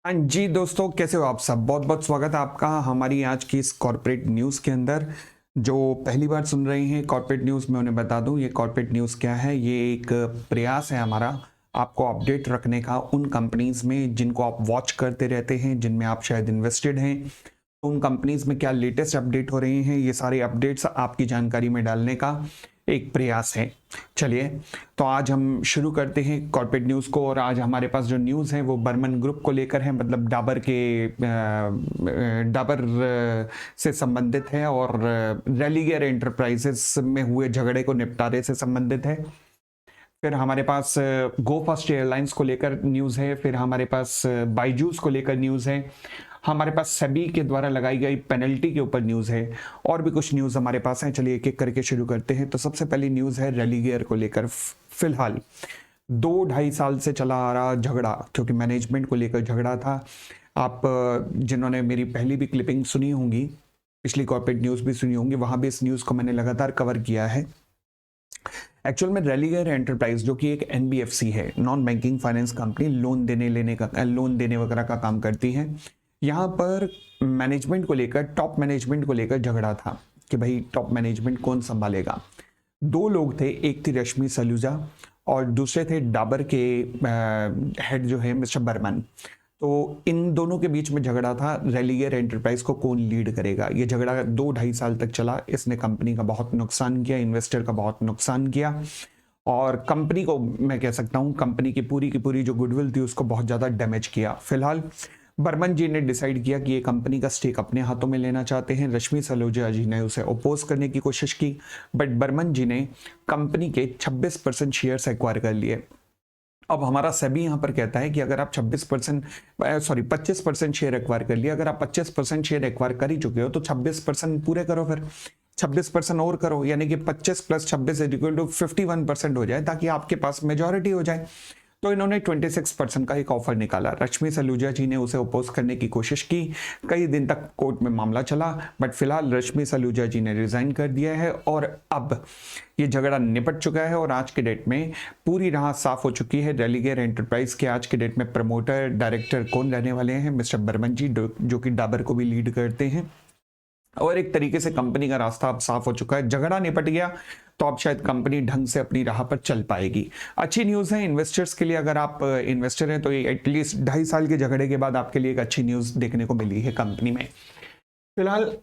हाँ जी दोस्तों, कैसे हो आप सब। बहुत बहुत स्वागत है आपका हमारी आज की इस कॉर्पोरेट न्यूज़ के अंदर। जो पहली बार सुन रहे हैं कॉर्पोरेट न्यूज़, मैं उन्हें बता दूं ये कॉर्पोरेट न्यूज़ क्या है। ये एक प्रयास है हमारा आपको अपडेट रखने का उन कंपनीज में जिनको आप वॉच करते रहते हैं, जिनमें आप शायद इन्वेस्टेड हैं। उन कंपनीज में क्या लेटेस्ट अपडेट हो रहे हैं, ये सारे अपडेट्स आपकी जानकारी में डालने का एक प्रयास है। चलिए, तो आज हम शुरू करते हैं कॉर्पोरेट न्यूज़ को। और आज हमारे पास जो न्यूज़ है वो बर्मन ग्रुप को लेकर है, मतलब डाबर से संबंधित है और रेलिगेयर एंटरप्राइजेस में हुए झगड़े को निपटारे से संबंधित है। फिर हमारे पास गो फास्ट एयरलाइंस को लेकर न्यूज़ है। फिर हमारे पास बाइजूस को लेकर न्यूज़ है। हमारे पास सेबी के द्वारा लगाई गई पेनल्टी के ऊपर न्यूज़ है। और भी कुछ न्यूज़ हमारे पास हैं। चलिए एक एक करके शुरू करते हैं। तो सबसे पहली न्यूज़ है रेलिगेयर को लेकर। फिलहाल 2-2.5 साल से चला आ रहा झगड़ा, क्योंकि मैनेजमेंट को लेकर झगड़ा था। आप जिन्होंने मेरी पहली भी क्लिपिंग सुनी होंगी, पिछली कॉर्पोरेट न्यूज़ भी सुनी होंगी, वहां भी इस न्यूज़ को मैंने लगातार कवर किया है। एक्चुअल में रेलिगेयर एंटरप्राइज, जो कि एक एनबीएफसी है, non banking finance company, loan देने वगैरह का काम करती है। यहाँ पर मैनेजमेंट को लेकर, टॉप मैनेजमेंट को लेकर झगड़ा था कि भाई टॉप मैनेजमेंट कौन संभालेगा। दो लोग थे, एक थी रश्मि सलूजा और दूसरे थे डाबर के हेड जो है मिस्टर बर्मन। तो इन दोनों के बीच में झगड़ा था, रेलिगेयर एंटरप्राइज को कौन लीड करेगा। ये झगड़ा 2-2.5 साल तक चला। इसने कंपनी का बहुत नुकसान किया, इन्वेस्टर का बहुत नुकसान किया, और कंपनी को, मैं कह सकता हूं, कंपनी की पूरी जो गुडविल थी उसको बहुत ज़्यादा डैमेज किया। फिलहाल बर्मन जी ने डिसाइड किया कि ये कंपनी का स्टेक अपने हाथों में लेना चाहते हैं। रश्मि सलूजा जी ने उसे अपोज करने की कोशिश की, बट बर्मन जी ने कंपनी के 26% शेयर्स एक्वायर कर लिए। अब हमारा सेबी यहां पर कहता है कि अगर आप 25% शेयर एक्वायर कर लिया, अगर आप 25% शेयर एक्वायर कर ही चुके हो तो 26% पूरे करो, फिर 26% और करो, यानी कि 25 + 26 = 51% हो जाए, ताकि आपके पास मेजॉरिटी हो जाए। तो इन्होंने 26% का एक ऑफर निकाला। रश्मि सलूजा जी ने उसे अपोज करने की कोशिश की। कई दिन तक कोर्ट में मामला चला, बट फिलहाल रश्मि सलूजा जी ने रिजाइन कर दिया है और अब ये झगड़ा निपट चुका है। और आज के डेट में पूरी राह साफ हो चुकी है। रेलिगेयर एंटरप्राइज के आज के डेट में प्रमोटर डायरेक्टर कौन रहने वाले हैं? मिस्टर बर्मन जी, जो कि डाबर को भी लीड करते हैं। और एक तरीके से कंपनी का रास्ता अब साफ हो चुका है, झगड़ा निपट गया, तो अब शायद कंपनी ढंग से अपनी राह पर चल पाएगी। अच्छी न्यूज़ है इन्वेस्टर्स के लिए। अगर आप इन्वेस्टर हैं तो ये एटलीस्ट 2.5 साल के झगड़े के बाद आपके लिए एक अच्छी न्यूज़ देखने को मिली है कंपनी में। फिलहाल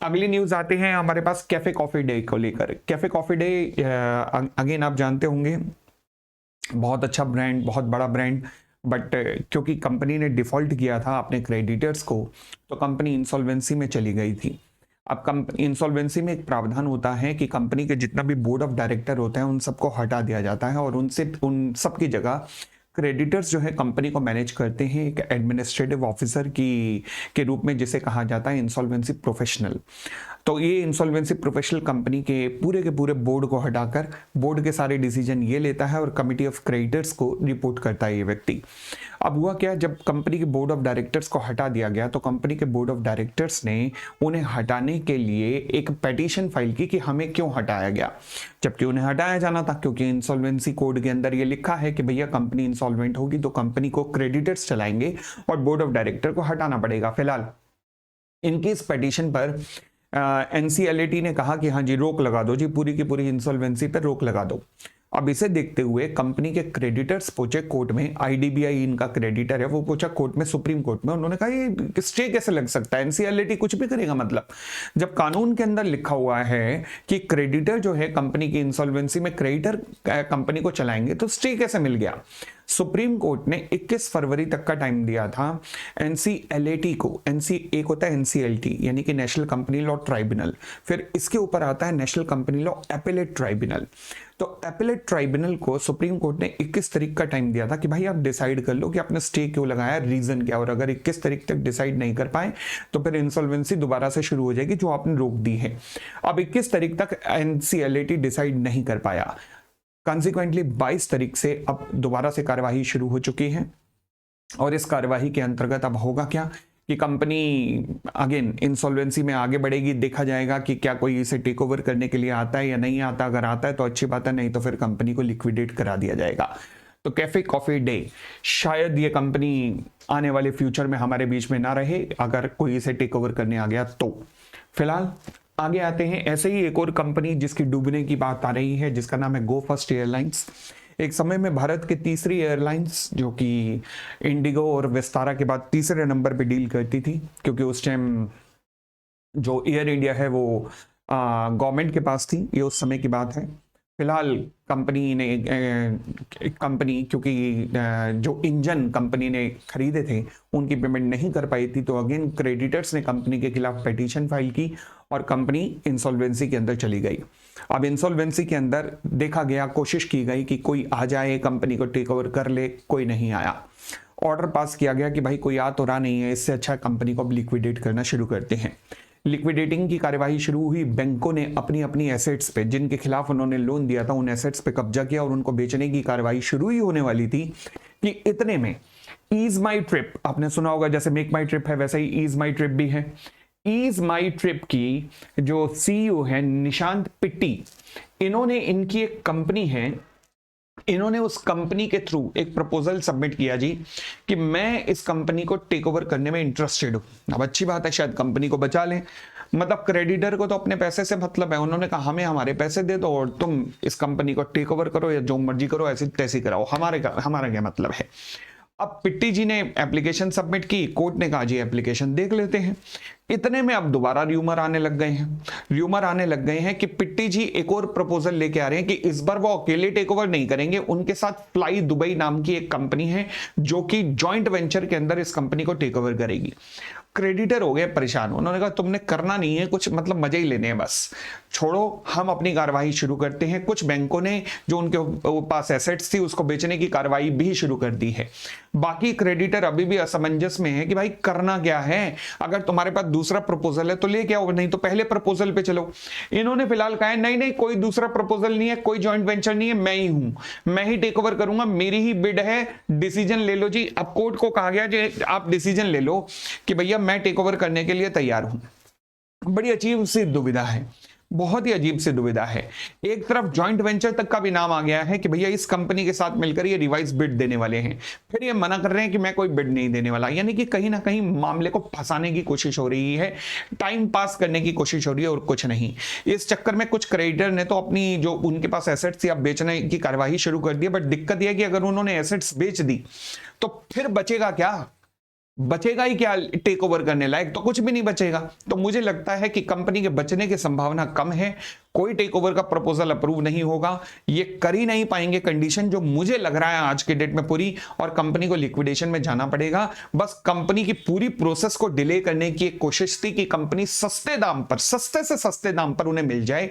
अगली न्यूज़ आते हैं हमारे पास कैफे कॉफी डे को लेकर। कैफे कॉफी डे अगेन आप जानते होंगे, बहुत अच्छा ब्रांड, बहुत बड़ा ब्रांड, बट क्योंकि कंपनी ने डिफॉल्ट किया था अपने क्रेडिटर्स को, तो कंपनी इंसॉल्वेंसी में चली गई थी। अब इंसॉल्वेंसी में एक प्रावधान होता है कि कंपनी के जितना भी बोर्ड ऑफ डायरेक्टर होते हैं उन सबको हटा दिया जाता है, और उन सब की जगह क्रेडिटर्स जो है कंपनी को मैनेज करते हैं एक एडमिनिस्ट्रेटिव ऑफिसर के रूप में, जिसे कहा जाता है इंसॉल्वेंसी प्रोफेशनल। तो ये इंसॉल्वेंसी प्रोफेशनल कंपनी के पूरे बोर्ड को हटाकर बोर्ड के सारे डिसीजन ये लेता है और कमिटी ऑफ क्रेडिटर्स को रिपोर्ट करता है ये व्यक्ति। अब हुआ क्या, जब कंपनी के बोर्ड ऑफ डायरेक्टर्स को हटा दिया गया तो कंपनी के बोर्ड ऑफ डायरेक्टर्स ने उन्हें हटाने के लिए एक पेटिशन फाइल की कि हमें क्यों हटाया गया, जबकि उन्हें हटाया जाना था, क्योंकि इंसॉल्वेंसी कोड के अंदर ये लिखा है कि भैया कंपनी इंसॉल्वेंट होगी तो कंपनी को क्रेडिटर्स चलाएंगे और बोर्ड ऑफ डायरेक्टर को हटाना पड़ेगा। फिलहाल इनकी इस पेटिशन पर एनसीएलएटी ने कहा कि हाँ जी, रोक लगा दो जी, पूरी की पूरी इंसॉल्वेंसी पर रोक लगा दो। अब इसे देखते हुए कंपनी के क्रेडिटर्स पहुंचे कोर्ट में। आईडीबीआई इनका क्रेडिटर है, वो पहुंचा कोर्ट में, सुप्रीम कोर्ट में। उन्होंने कहा ये स्टे कैसे लग सकता है, एनसीएलएटी कुछ भी करेगा, मतलब जब कानून के अंदर लिखा हुआ है कि क्रेडिटर जो है कंपनी की इंसॉल्वेंसी में क्रेडिटर कंपनी को चलाएंगे, तो स्टे कैसे मिल गया। सुप्रीम कोर्ट ने 21 फरवरी तक का टाइम दिया था एनसीएलएटी को। एक होता है एनसीएलटी, यानी कि नेशनल कंपनी लॉ ट्राइब्यूनल, फिर इसके ऊपर आता है national company law appellate tribunal. तो एपेलेट ट्राइब्यूनल को सुप्रीम कोर्ट ने 21 तारीख का टाइम दिया था कि भाई आप डिसाइड कर लो कि आपने स्टे क्यों लगाया, रीजन क्या, और अगर 21 तारीख तक डिसाइड नहीं कर पाए तो फिर इंसॉल्वेंसी दोबारा से शुरू हो जाएगी जो आपने रोक दी है। अब 21 तारीख तक एनसीएलएटी डिसाइड नहीं कर पाया, कॉन्सिक्वेंटली 22 तारीख से अब दोबारा से कार्यवाही शुरू हो चुकी है। और इस कार्यवाही के अंतर्गत अब होगा क्या कि कंपनी अगेन इंसॉल्वेंसी में आगे बढ़ेगी। देखा जाएगा कि क्या कोई इसे टेक ओवर करने के लिए आता है या नहीं आता। अगर आता है तो अच्छी बात है, नहीं तो फिर कंपनी को लिक्विडेट करा दिया जाएगा। तो कैफे कॉफी डे, शायद ये कंपनी आने वाले फ्यूचर में हमारे बीच में ना रहे अगर कोई इसे टेक ओवर करने आ गया तो। फिलहाल आगे आते हैं, ऐसे ही एक और कंपनी जिसकी डूबने की बात आ रही है, जिसका नाम है गो फर्स्ट एयरलाइंस। एक समय में भारत की तीसरी एयरलाइंस, जो कि इंडिगो और विस्तारा के बाद तीसरे नंबर पे डील करती थी, क्योंकि उस टाइम जो एयर इंडिया है वो गवर्नमेंट के पास थी, ये उस समय की बात है। फिलहाल कंपनी क्योंकि जो इंजन कंपनी ने खरीदे थे उनकी पेमेंट नहीं कर पाई थी, तो अगेन क्रेडिटर्स ने कंपनी के खिलाफ पिटीशन फाइल की और कंपनी इंसॉल्वेंसी के अंदर चली गई। अब इंसॉल्वेंसी के अंदर देखा गया, कोशिश की गई कि कोई आ जाए कंपनी को टेक ओवर कर ले, कोई नहीं आया। ऑर्डर पास किया गया कि भाई कोई आ तो रहा नहीं है, इससे अच्छा कंपनी को लिक्विडेट करना शुरू करते हैं। लिक्विडेटिंग की कार्यवाही शुरू हुई। बैंकों ने अपनी अपनी एसेट्स पे, जिनके खिलाफ उन्होंने लोन दिया था, उन एसेट्स पे कब्जा किया और उनको बेचने की कार्यवाही शुरू ही होने वाली थी कि इतने में ईज माई ट्रिप, आपने सुना होगा जैसे मेक माई ट्रिप है वैसे ही ईज माई ट्रिप भी है। ईज माई ट्रिप की जो सीईओ है निशांत पिट्टी, इन्होंने, इनकी एक कंपनी है, इन्होंने उस कंपनी के थ्रू एक प्रपोजल सबमिट किया जी कि मैं इस कंपनी को टेक ओवर करने में इंटरेस्टेड हूं। अब अच्छी बात है, शायद कंपनी को बचा लें, मतलब क्रेडिटर को तो अपने पैसे से मतलब है। उन्होंने कहा हमें हमारे पैसे दे दो और तुम इस कंपनी को टेक ओवर करो या जो मर्जी करो, ऐसी तैसी कराओ, हमारा क्या मतलब है। अब पिट्टी जी ने एप्लीकेशन सबमिट की, कोर्ट ने कहा जी एप्लीकेशन देख लेते हैं। इतने में अब दोबारा र्यूमर आने लग गए हैं कि पिट्टी जी एक और प्रपोजल लेके आ रहे हैं कि इस बार वो अकेले टेक ओवर नहीं करेंगे, उनके साथ फ्लाई दुबई नाम की एक कंपनी है जो कि जॉइंट वेंचर के अंदर इस कंपनी को टेक ओवर करेगी। क्रेडिटर हो गए परेशान, उन्होंने कहा तुमने करना नहीं है कुछ, मतलब मजे ही लेने हैं बस, छोड़ो हम अपनी कार्यवाही शुरू करते हैं। कुछ बैंकों ने जो उनके पास एसेट्स थी उसको बेचने की कार्यवाही भी शुरू कर दी है। बाकी क्रेडिटर अभी भी असमंजस में है कि भाई करना क्या है, अगर तुम्हारे पास दूसरा प्रपोजल है तो लेके आओ, नहीं तो पहले प्रपोजल पे चलो। इन्होंने फिलहाल कहा है नहीं नहीं कोई दूसरा प्रपोजल नहीं है, कोई जॉइंट वेंचर नहीं है, मैं ही हूं, मैं ही टेक ओवर करूंगा, मेरी ही बिड है, डिसीजन ले लो जी। अब कोर्ट को कहा गया कि आप डिसीजन ले लो कि भैया मैं टेक ओवर करने के लिए तैयार हूं। बड़ी अजीब सी दुविधा है, बहुत ही अजीब सी दुविधा है। एक तरफ जॉइंट वेंचर तक का भी नाम आ गया है कि भैया इस कंपनी के साथ मिलकर ये रिवाइज बिड देने वाले हैं, फिर ये मना कर रहे हैं कि मैं कोई बिड नहीं देने वाला, यानी कि कहीं ना कहीं मामले को फंसाने की कोशिश हो रही है, टाइम पास करने की कोशिश हो रही है और कुछ नहीं। इस चक्कर में कुछ क्रेडिटर ने तो अपनी जो उनके पास एसेट्स या बेचने की कार्यवाही शुरू कर दी, बट दिक्कत यह है कि अगर उन्होंने एसेट्स बेच दी तो फिर बचेगा क्या, बचेगा ही क्या टेक ओवर करने लायक, तो कुछ भी नहीं बचेगा। तो मुझे लगता है कि कंपनी के बचने की संभावना कम है, कोई टेक ओवर का प्रपोजल अप्रूव नहीं होगा, ये कर ही नहीं पाएंगे कंडीशन जो मुझे लग रहा है आज के डेट में पूरी, और कंपनी को लिक्विडेशन में जाना पड़ेगा। बस कंपनी की पूरी प्रोसेस को डिले करने की एक कोशिश थी कि कंपनी सस्ते दाम पर, सस्ते से सस्ते दाम पर उन्हें मिल जाए,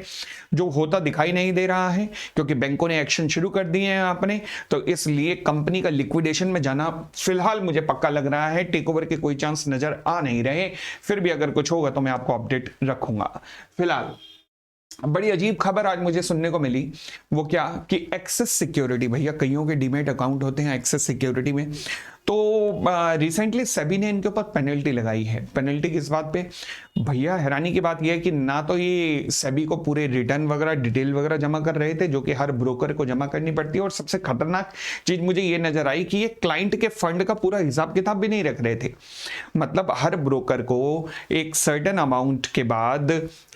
जो होता दिखाई नहीं दे रहा है क्योंकि बैंकों ने एक्शन शुरू कर दिए हैं अपने, तो इसलिए कंपनी का लिक्विडेशन में जाना फिलहाल मुझे पक्का लग रहा है, टेक ओवर के कोई चांस नजर आ नहीं रहे। फिर भी अगर कुछ होगा तो मैं आपको अपडेट रखूंगा। फिलहाल बड़ी अजीब खबर आज मुझे सुनने को मिली, वो क्या कि एक्सेस सिक्योरिटी, भैया कईयों के डीमैट अकाउंट होते हैं एक्सेस सिक्योरिटी में, तो रिसेंटली सेबी ने इनके ऊपर पेनल्टी लगाई है। पेनल्टी किस बात पे, भैया हैरानी की बात यह है कि ना तो ये सेबी को पूरे रिटर्न वगैरह डिटेल वगैरह जमा कर रहे थे जो कि हर ब्रोकर को जमा करनी पड़ती है, और सबसे खतरनाक चीज मुझे ये नजर आई कि ये क्लाइंट के फंड का पूरा हिसाब किताब भी नहीं रख रहे थे। मतलब हर ब्रोकर को एक सर्टेन अमाउंट के बाद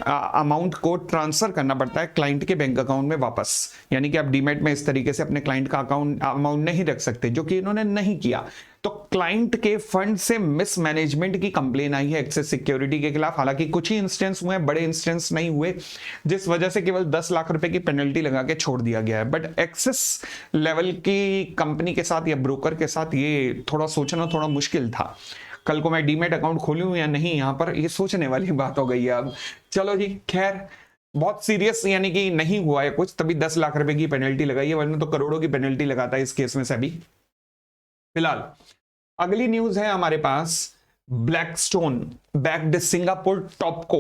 अमाउंट को ट्रांसफर करना पड़ता है क्लाइंट के बैंक अकाउंट में वापस, यानी कि आप डीमैट में इस तरीके से अपने क्लाइंट का अकाउंट अमाउंट नहीं रख सकते, जो कि इन्होंने नहीं किया। तो क्लाइंट के फंड से मिसमैनेजमेंट की कंप्लेन आई है एक्सेस सिक्योरिटी के खिलाफ। हालांकि कुछ ही इंस्टेंस हुए, बड़े इंस्टेंस नहीं हुए, जिस वजह से केवल 10 लाख रुपए की पेनल्टी लगा के छोड़ दिया गया है। बट एक्सेस लेवल की कंपनी के साथ या ब्रोकर के साथ ये थोड़ा सोचना थोड़ा मुश्किल था। कल को मैं डीमैट अकाउंट खोलूं या नहीं, यहां पर ये सोचने वाली बात हो गई है अब। चलो जी, खैर बहुत सीरियस यानी कि नहीं हुआ है कुछ, तभी 10 लाख रुपए की पेनल्टी लगाई है, वरना तो करोड़ों की पेनल्टी लगाता है इस केस में सेबी। फिलहाल अगली न्यूज है हमारे पास, Blackstone backed Singapore Topco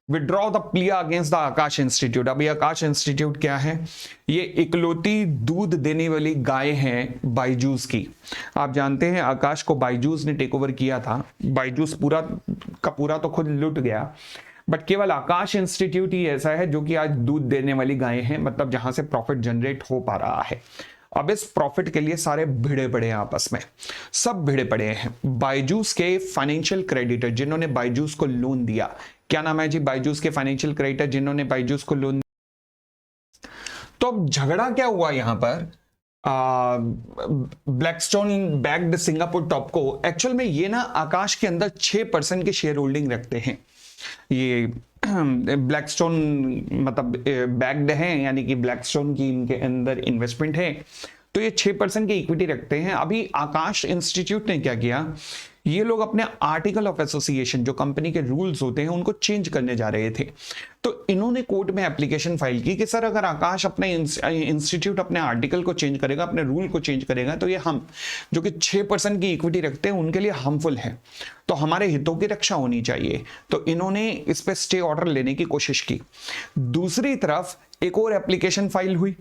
withdraw the plea against the Aakash institute. अभी आकाश इंस्टीट्यूट क्या है, ये इकलौती दूध देने वाली गाय है बायजूस की। आप जानते हैं आकाश को बायजूस ने टेक ओवर किया था, बायजूस पूरा का पूरा तो खुद लुट गया, बट केवल आकाश इंस्टीट्यूट ही ऐसा है जो कि आज दूध देने वाली गाय है, मतलब जहां से प्रॉफिट जनरेट हो पा रहा है। अब इस प्रॉफिट के लिए सारे भिड़े पड़े हैं आपस में, सब भिड़े पड़े हैं। बायजूस के फाइनेंशियल क्रेडिटर जिन्होंने बायजूस को लोन दिया, क्या नाम है जी बायजूस के फाइनेंशियल क्रेडिटर जिन्होंने बायजूस को लोन। तो अब झगड़ा क्या हुआ यहां पर, ब्लैकस्टोन बैक्ड सिंगापुर टॉप को, एक्चुअल में ये ना आकाश के अंदर 6% की शेयर होल्डिंग रखते हैं। ये ब्लैकस्टोन मतलब बैक्ड है, यानी कि ब्लैकस्टोन की इनके अंदर इन्वेस्टमेंट है, तो ये 6% की इक्विटी रखते हैं। अभी आकाश इंस्टीट्यूट ने क्या किया, ये लोग अपने आर्टिकल ऑफ एसोसिएशन जो कंपनी के रूल्स होते हैं उनको चेंज करने जा रहे थे। तो इन्होंने कोर्ट में एप्लीकेशन फाइल की कि सर अगर आकाश अपने इंस्टीट्यूट अपने आर्टिकल को चेंज करेगा, अपने रूल को चेंज करेगा, तो ये हम जो कि 6% की इक्विटी रखते हैं उनके लिए हार्मफुल है, तो हमारे हितों की रक्षा होनी चाहिए। तो इन्होंने इस पे स्टे ऑर्डर लेने की कोशिश की। दूसरी तरफ एक और एप्लीकेशन फाइल हुई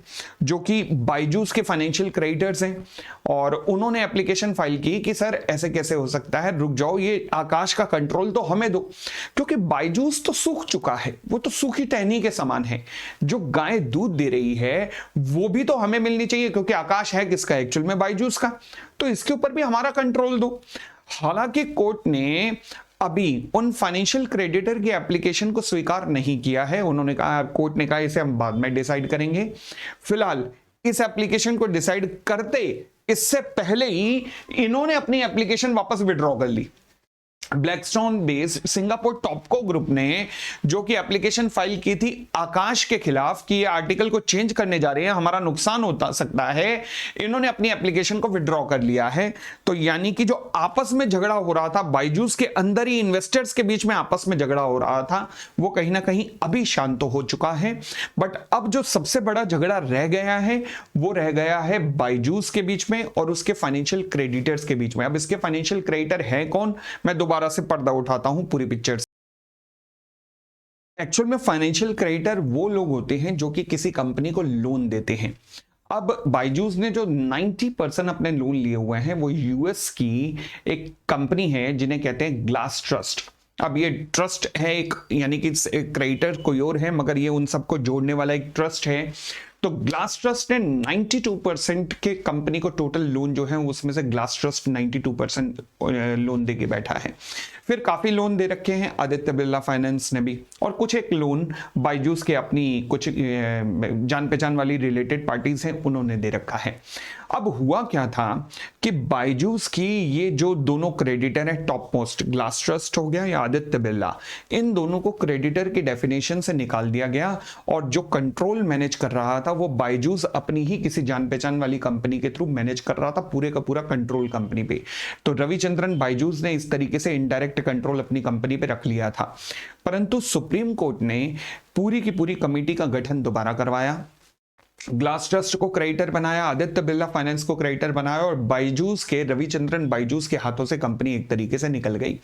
जो कि बायजूस के फाइनेंशियल क्रेडिटर्स हैं, और उन्होंने एप्लीकेशन फाइल की कि सर ऐसे कैसे हो सकता है, रुक जाओ, ये आकाश का कंट्रोल तो हमें दो, क्योंकि बायजूस तो सूख चुका है, वो तो सूखी टहनी के समान है। जो गाय दूध दे रही है वो भी तो हमें मिलनी चाहिए, क्योंकि आकाश है किसका, एक्चुअल में बायजूस का, तो इसके ऊपर भी हमारा कंट्रोल दो। हालांकि कोर्ट ने अभी उन फाइनेंशियल क्रेडिटर की एप्लीकेशन को स्वीकार नहीं किया है। उन्होंने कहा, कोर्ट ने कहा इसे हम बाद में डिसाइड करेंगे, फिलहाल इस एप्लीकेशन को डिसाइड करते इससे पहले ही इन्होंने अपनी एप्लीकेशन वापस विड्रॉ कर ली। ब्लैकस्टोन बेस्ड सिंगापुर टॉपको ग्रुप ने जो कि एप्लीकेशन फाइल की थी आकाश के खिलाफ कि ये आर्टिकल को चेंज करने जा रहे हैं, हमारा नुकसान होता सकता है, इन्होंने अपनी एप्लीकेशन को विड्रॉ कर लिया है। तो यानी कि जो आपस में झगड़ा हो रहा था, बायजूस के अंदर ही इन्वेस्टर्स के बीच में आपस में झगड़ा हो रहा था, वो कहीं ना कहीं अभी शांत हो चुका है। बट अब जो सबसे बड़ा झगड़ा रह गया है वो रह गया है बायजूस के बीच में और उसके फाइनेंशियल क्रेडिटर्स के बीच में। अब इसके फाइनेंशियल क्रेडिटर है कौन, मैं दोबारा से पर्दा उठाता हूं पूरी पिक्चर से। एक्चुअल में फाइनेंशियल क्रेडिटर वो लोग होते हैं जो कि किसी कंपनी को लोन देते हैं। अब बायजूस ने जो 90% अपने लोन लिए हुए हैं वो यूएस की एक कंपनी है जिन्हें कहते हैं ग्लास ट्रस्ट। अब ये ट्रस्ट है एक, यानी कि क्रेडिटर कोई और है मगर ये उन सबको जोड़ने वाला एक ट्रस्ट है। तो ग्लास ट्रस्ट ने 92% के कंपनी को टोटल लोन जो है उसमें से ग्लास ट्रस्ट 92% लोन देके बैठा है। फिर काफी लोन दे रखे हैं आदित्य बिरला फाइनेंस ने भी, और कुछ एक लोन बायजूस के अपनी कुछ जान पहचान वाली रिलेटेड पार्टीज हैं उन्होंने दे रखा है। अब हुआ क्या था कि बायजूस की ये जो दोनों क्रेडिटर हैं टॉप मोस्ट, ग्लास ट्रस्ट हो गया या आदित्य बिरला, इन दोनों को क्रेडिटर की डेफिनेशन से निकाल दिया गया, और जो कंट्रोल मैनेज कर रहा था वो बायजूस अपनी ही किसी जान पहचान वाली कंपनी के थ्रू मैनेज कर रहा था, पूरे का पूरा कंट्रोल कंपनी पे। तो रविचंद्रन बायजूस ने इस तरीके से इनडायरेक्ट कंट्रोल अपनी कंपनी पे रख लिया था। परंतु सुप्रीम कोर्ट ने पूरी की पूरी कमेटी का गठन दोबारा करवाया, ग्लास ट्रस्ट को क्रेडिटर बनाया, आदित्य बिरला फाइनेंस को क्रेडिटर बनाया, और बायजूस के रविचंद्रन बायजूस के हाथों से कंपनी एक तरीके से निकल गई।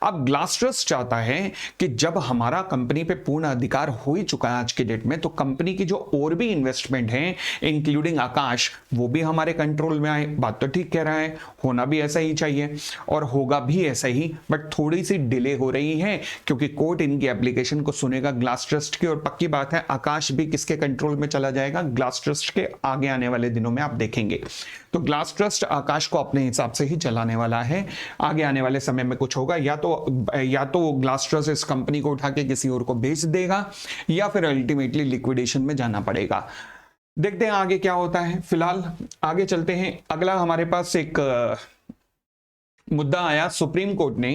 अब ग्लास ट्रस्ट चाहता है कि जब हमारा कंपनी पे पूर्ण अधिकार हो ही चुका है आज के डेट में, तो कंपनी की जो और भी इन्वेस्टमेंट है इंक्लूडिंग आकाश, वो भी हमारे कंट्रोल में आए। बात तो ठीक कह रहा है, होना भी ऐसा ही चाहिए और होगा भी ऐसा ही, बट थोड़ी सी डिले हो रही है क्योंकि कोर्ट इनकी एप्लीकेशन को सुनेगा ग्लास ट्रस्ट की, और पक्की बात है आकाश भी किसके कंट्रोल में चला जाएगा, ग्लास ट्रस्ट के। आगे आने वाले दिनों में आप देखेंगे तो ग्लास ट्रस्ट आकाश को अपने हिसाब से ही चलाने वाला है। आगे आने वाले समय में कुछ होगा, या तो ग्लास ट्रस्ट इस कंपनी को उठा के किसी और को बेच देगा या फिर अल्टीमेटली लिक्विडेशन में जाना पड़ेगा। देखते हैं आगे क्या होता है। फिलहाल आगे चलते हैं। अगला हमारे पास एक मुद्दा आया, सुप्रीम कोर्ट ने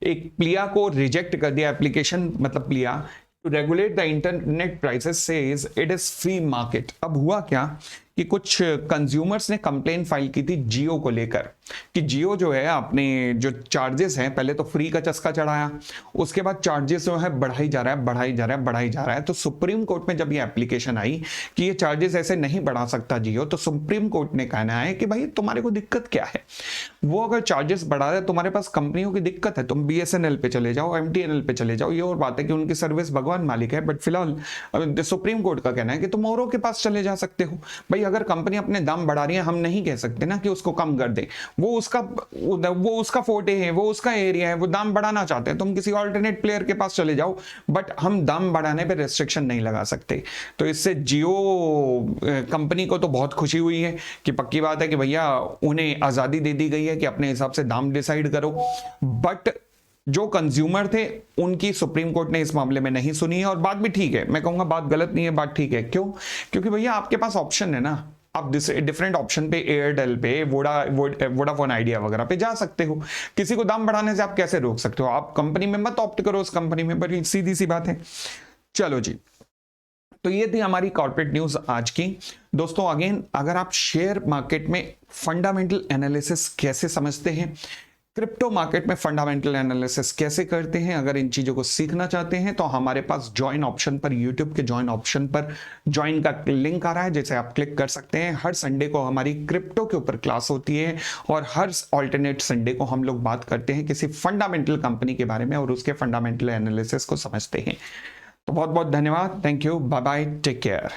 एक प्लिया को रिजेक्ट कर दिया, एप्लीकेशन मतलब plea to regulate the internet prices says it is free market। अब हुआ क्या कि कुछ कंज्यूमर्स ने कंप्लेन फाइल की थी जियो को लेकर कि जियो जो है अपने जो चार्जेस हैं, पहले तो फ्री का चस्का चढ़ाया, उसके बाद चार्जेस जो है बढ़ाई जा रहा है। तो सुप्रीम कोर्ट में जब ये एप्लीकेशन आई कि ये चार्जेस ऐसे नहीं बढ़ा सकता जियो, तो सुप्रीम कोर्ट ने कहना है कि भाई तुम्हारे को दिक्कत क्या है, वो अगर चार्जेस बढ़ा रहे, तुम्हारे पास कंपनियों की दिक्कत है, तुम BSNL पे चले जाओ, MTNL पे चले जाओ, ये और बात है कि उनकी सर्विस भगवान मालिक है, बट फिलहाल सुप्रीम कोर्ट का कहना है कि तुम औरों के पास चले जा सकते हो। भाई अगर कंपनी अपने दाम बढ़ा रही है, हम नहीं कह सकते ना कि उसको कम कर दे, वो उसका फोर्टे है, वो उसका एरिया है, वो दाम बढ़ाना चाहते हैं, तुम किसी ऑल्टरनेट प्लेयर के पास चले जाओ, बट हम दाम बढ़ाने पे रेस्ट्रिक्शन नहीं लगा सकते। तो इससे जियो कंपनी को तो बहुत खुशी हुई है कि पक्की बात है कि भैया उन्हें आज़ादी दे दी गई है कि अपने हिसाब से दाम डिसाइड करो, बट जो कंज्यूमर थे उनकी सुप्रीम कोर्ट ने इस मामले में नहीं सुनी है। और बात भी ठीक है, मैं कहूंगा बात गलत नहीं है, बात ठीक है। क्यों? क्योंकि भैया आपके पास ऑप्शन है ना, आप डिफरेंट ऑप्शन पे, एयरटेल पे, वोडाफोन आइडिया वगैरह पे जा सकते हो। किसी को दाम बढ़ाने से आप कैसे रोक सकते हो? आप कंपनी में मत ऑप्ट करो उस कंपनी में, बड़ी सीधी सी बात है। चलो जी, तो ये थी हमारी कॉर्पोरेट न्यूज आज की। दोस्तों अगेन, अगर आप शेयर मार्केट में फंडामेंटल एनालिसिस कैसे समझते हैं, क्रिप्टो मार्केट में फंडामेंटल एनालिसिस कैसे करते हैं, अगर इन चीजों को सीखना चाहते हैं तो हमारे पास ज्वाइन ऑप्शन पर, यूट्यूब के ज्वाइन ऑप्शन पर ज्वाइन का लिंक आ रहा है, जिसे आप क्लिक कर सकते हैं। हर संडे को हमारी क्रिप्टो के ऊपर क्लास होती है और हर ऑल्टरनेट संडे को हम लोग बात करते हैं किसी फंडामेंटल कंपनी के बारे में और उसके फंडामेंटल एनालिसिस को समझते हैं। तो बहुत बहुत धन्यवाद, thank you, bye bye, take care.